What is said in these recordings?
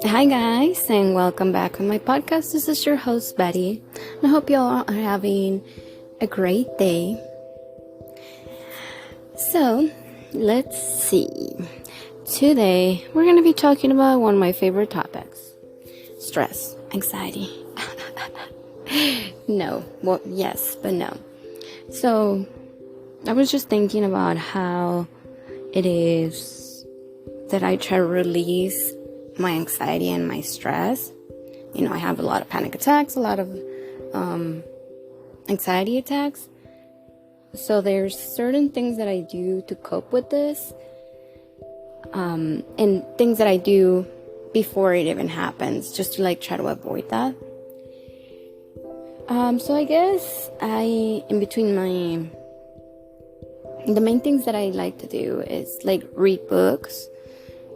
Hi guys, and welcome back on my podcast. This is your host Betty. I hope you all are having a great day. So, let's see. Today, we're going to be talking about one of my favorite topics. Stress, anxiety. No, well, yes, but no. So, I was just thinking about how it is that I try to release my anxiety and my stress. I have a lot of panic attacks, a lot of anxiety attacks. So there's certain things that I do to cope with this, and things that I do before it even happens, just to try to avoid that. So I guess in between the main things that I like to do is read books.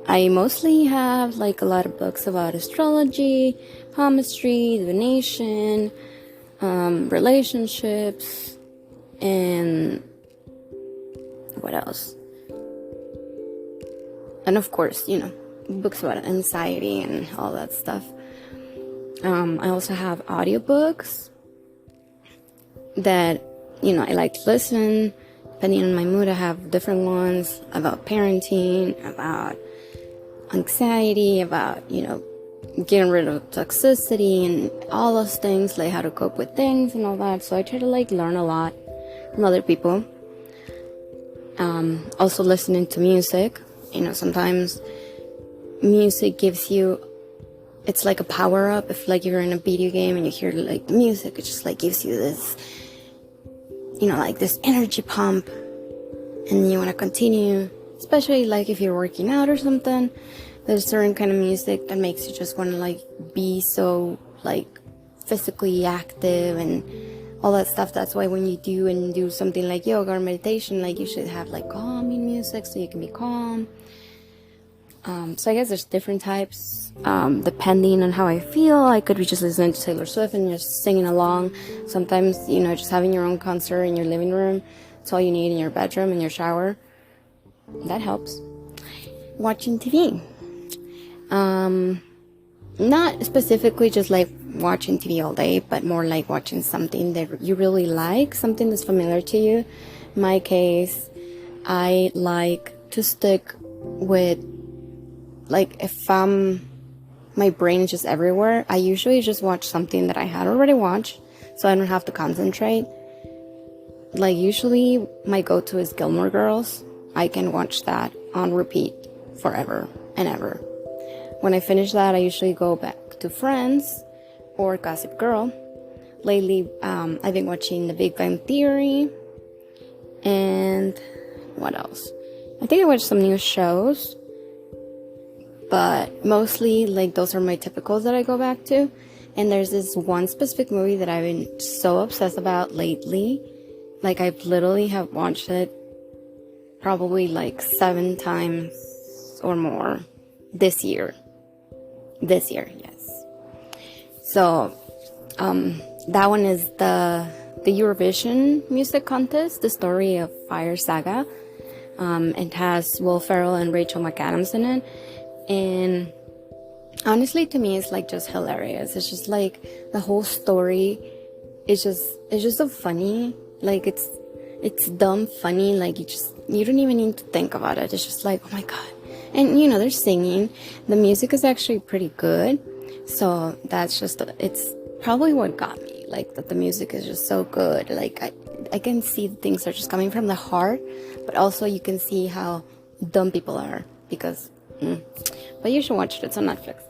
I mostly have a lot of books about astrology, palmistry, divination, relationships, and what else? And of course, books about anxiety and all that stuff. I also have audiobooks that, I like to listen. Depending on my mood, I have different ones about parenting, about anxiety, about getting rid of toxicity and all those things, how to cope with things and all that. So I try to learn a lot from other people. Also listening to music. Sometimes music gives you, it's like a power up. If you're in a video game and you hear the music, it just gives you this this energy pump, and you want to continue. Especially if you're working out or something, there's a certain kind of music that makes you just want to be so physically active and all that stuff. That's why when you do something like yoga or meditation, you should have calming music so you can be calm. So I guess there's different types, depending on how I feel. I could be just listening to Taylor Swift and just singing along. Sometimes, just having your own concert in your living room. It's all you need in your bedroom, in your shower. That helps. Watching TV. Not specifically just watching TV all day, but more watching something that you really like, something that's familiar to you. In my case, I like to stick with, if my brain is just everywhere, I usually just watch something that I had already watched, so I don't have to concentrate. Usually my go-to is Gilmore Girls. I can watch that on repeat forever and ever. When I finish that, I usually go back to Friends or Gossip Girl. Lately, I've been watching The Big Bang Theory. And what else? I think I watched some new shows. But mostly, those are my typicals that I go back to. And there's this one specific movie that I've been so obsessed about lately. I've literally have watched it probably 7 times or more this year. Yes. So, that one is the Eurovision Music Contest, the story of Fire Saga. It has Will Ferrell and Rachel McAdams in it. And honestly, to me, it's just hilarious. It's just the whole story is just so funny. It's dumb funny. You don't even need to think about it. It's just oh my god. And they're singing. The music is actually pretty good. So that's just, it's probably what got me. That the music is just so good. I can see things are just coming from the heart, but also you can see how dumb people are because, but you should watch it. It's on Netflix.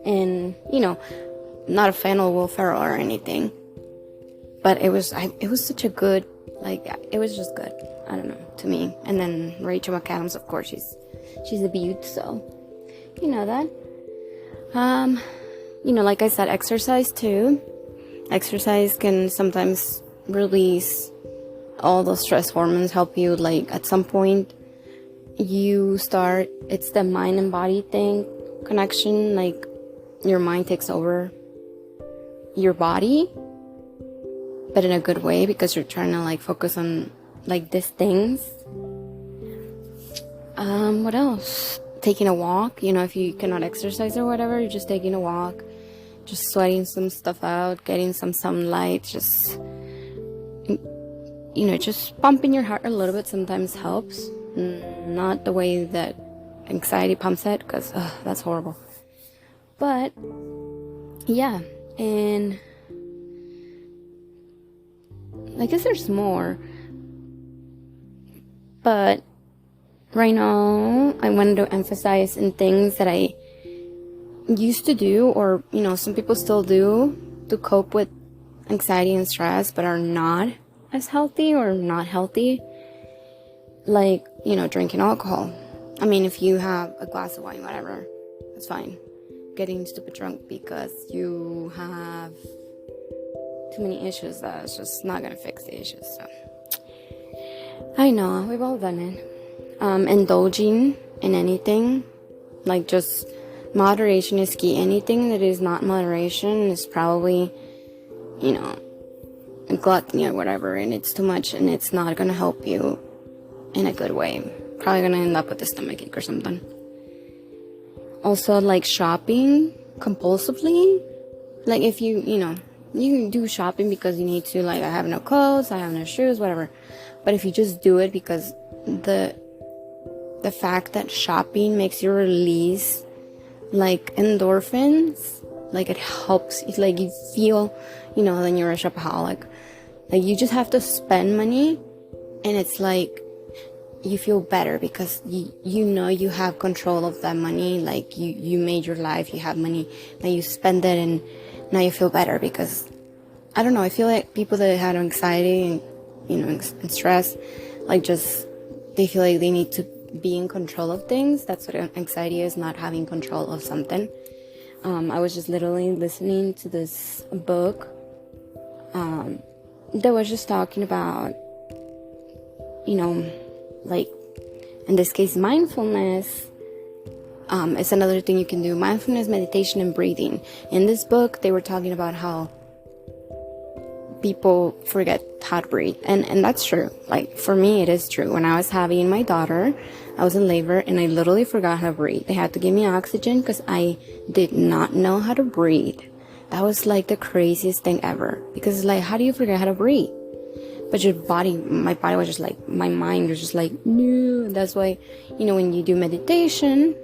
And not a fan of Will Ferrell or anything, but it was such a good, it was just good. I don't know, to me. And then Rachel McAdams, of course, she's a beaut, so you know that. Like I said, exercise too. Exercise can sometimes release all those stress hormones, help you, at some point you start, it's the mind and body thing, connection, your mind takes over your body, but in a good way, because you're trying to focus on like these things. What else? Taking a walk, if you cannot exercise or whatever, you're just taking a walk, just sweating some stuff out, getting some sunlight, just pumping your heart a little bit sometimes helps. Not the way that anxiety pumps it, because that's horrible. But yeah, and I guess there's more, but right now I wanted to emphasize in things that I used to do, or some people still do, to cope with anxiety and stress, but are not as healthy or not healthy, like drinking alcohol. I mean, if you have a glass of wine, whatever, that's fine. Getting stupid drunk because you have too many issues, that's just not gonna fix the issues. So I know we've all done it. Indulging in anything, like, just moderation is key. Anything that is not moderation is probably gluttony or whatever, and it's too much, and it's not gonna help you in a good way. Probably gonna end up with a stomachache or something. Also, like, shopping compulsively, like, if you can do shopping because you need to, like, I have no clothes, I have no shoes, whatever. But if you just do it because the fact that shopping makes you release, like, endorphins, like, it helps, it's like you feel, then you're a shopaholic. Like, you just have to spend money, and it's like you feel better because you have control of that money. Like, you made your life, you have money, now you spend it, and now you feel better. Because I don't know, I feel like people that had anxiety and stress, like, just they feel like they need to be in control of things. That's what anxiety is, not having control of something. I was just literally listening to this book that was just talking about, like, in this case, mindfulness. It's another thing you can do. Mindfulness, meditation, and breathing. In this book, they were talking about how people forget how to breathe. And that's true. Like, for me, it is true. When I was having my daughter, I was in labor, and I literally forgot how to breathe. They had to give me oxygen because I did not know how to breathe. That was, like, the craziest thing ever. Because it's like, how do you forget how to breathe? But my body was just like, my mind was just like, no. That's why, when you do meditation,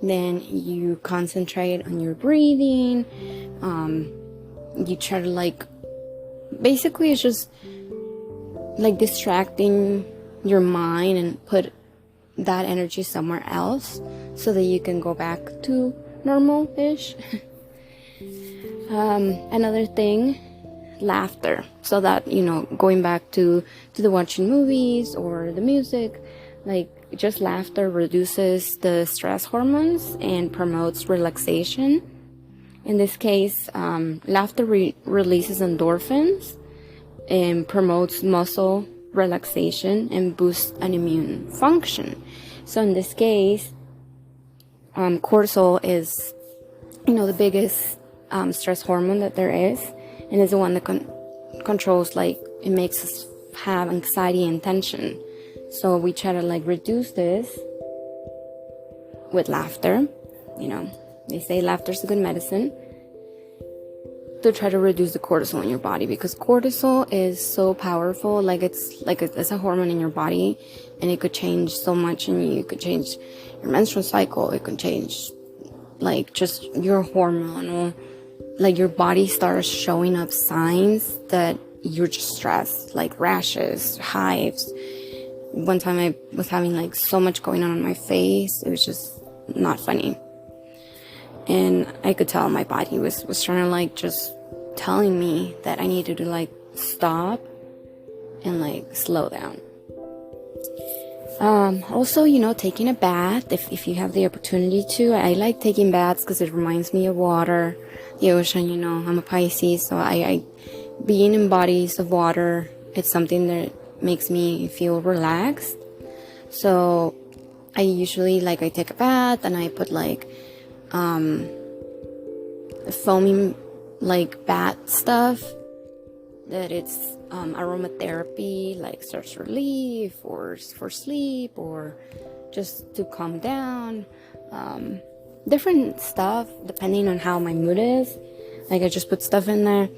then you concentrate on your breathing. You try to, like, basically it's just like distracting your mind and put that energy somewhere else so that you can go back to normal-ish. Another thing, laughter. So that, going back to the watching movies or the music, like, just laughter reduces the stress hormones and promotes relaxation. In this case, laughter releases endorphins and promotes muscle relaxation and boosts an immune function. So in this case, cortisol is, the biggest stress hormone that there is, and is the one that controls, like, it makes us have anxiety and tension. So we try to, like, reduce this with laughter. They say laughter is a good medicine to try to reduce the cortisol in your body, because cortisol is so powerful. Like, it's a hormone in your body, and it could change so much. And you could change your menstrual cycle. It could change, like, just your hormonal, like, your body starts showing up signs that you're just stressed, like rashes, hives. One time I was having, like, so much going on my face. It was just not funny. And I could tell my body was trying to, like, just telling me that I needed to, like, stop and, like, slow down. Also, taking a bath, if you have the opportunity to. I like taking baths because it reminds me of water, the ocean. I'm a Pisces, so I being in bodies of water, it's something that makes me feel relaxed. So I usually, like, I take a bath and I put, like, foaming, like, bath stuff that it's aromatherapy, like stress relief or for sleep or just to calm down. Different stuff depending on how my mood is. Like I just put stuff in there,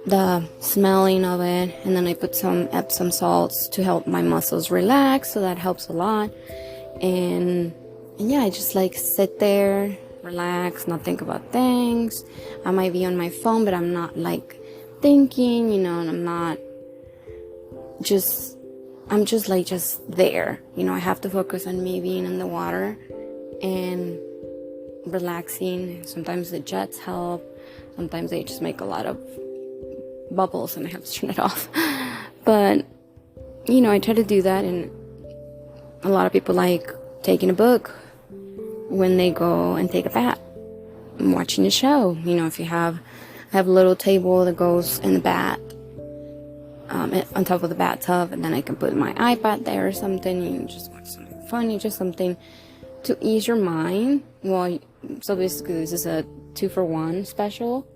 the smelling of it, and then I put some Epsom salts to help my muscles relax, so that helps a lot. And yeah, I just like sit there, relax, not think about things. I might be on my phone, but I'm not like thinking, and I'm just like just there. I have to focus on me being in the water and relaxing. Sometimes the jets help. Sometimes they just make a lot of bubbles and I have to turn it off. But, I try to do that, and a lot of people like taking a book when they go and take a bath, and watching a show. If I have a little table that goes in the bath, on top of the bathtub, and then I can put my iPad there or something. You just watch something funny, just something to ease your mind. So basically this is a 2-for-1 special.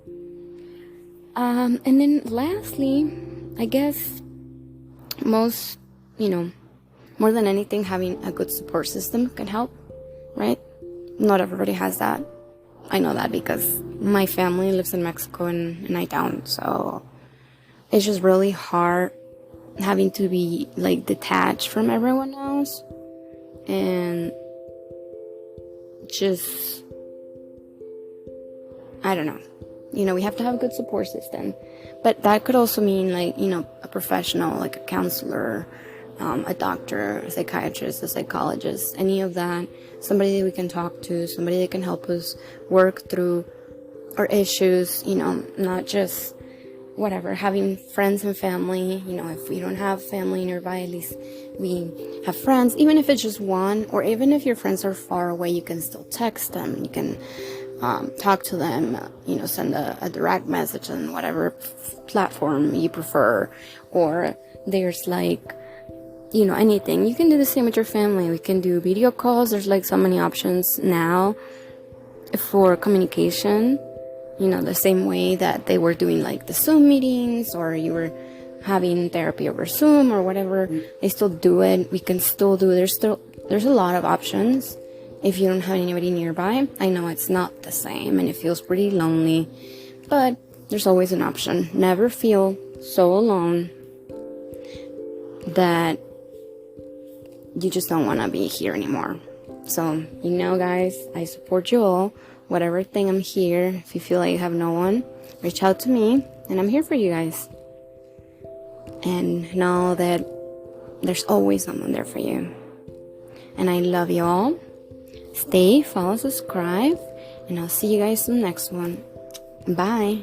And then lastly, I guess most, more than anything, having a good support system can help, right? Not everybody has that. I know that because my family lives in Mexico and I don't. So it's just really hard having to be like detached from everyone else and just, I don't know. We have to have a good support system, but that could also mean like, a professional, like a counselor, a doctor, a psychiatrist, a psychologist, any of that, somebody that we can talk to, somebody that can help us work through our issues, not just whatever, having friends and family. If we don't have family nearby, at least we have friends, even if it's just one, or even if your friends are far away, you can still text them, you can talk to them, send a direct message on whatever platform you prefer, or there's like, anything. You can do the same with your family. We can do video calls. There's like so many options now for communication, the same way that they were doing like the Zoom meetings, or you were having therapy over Zoom or whatever. They still do it. We can still do it. There's a lot of options. If you don't have anybody nearby, I know it's not the same and it feels pretty lonely, but there's always an option. Never feel so alone that you just don't want to be here anymore. So, guys, I support you all. Whatever thing, I'm here. If you feel like you have no one, reach out to me, and I'm here for you guys. And know that there's always someone there for you. And I love you all. Stay, follow, subscribe, and I'll see you guys in the next one. Bye.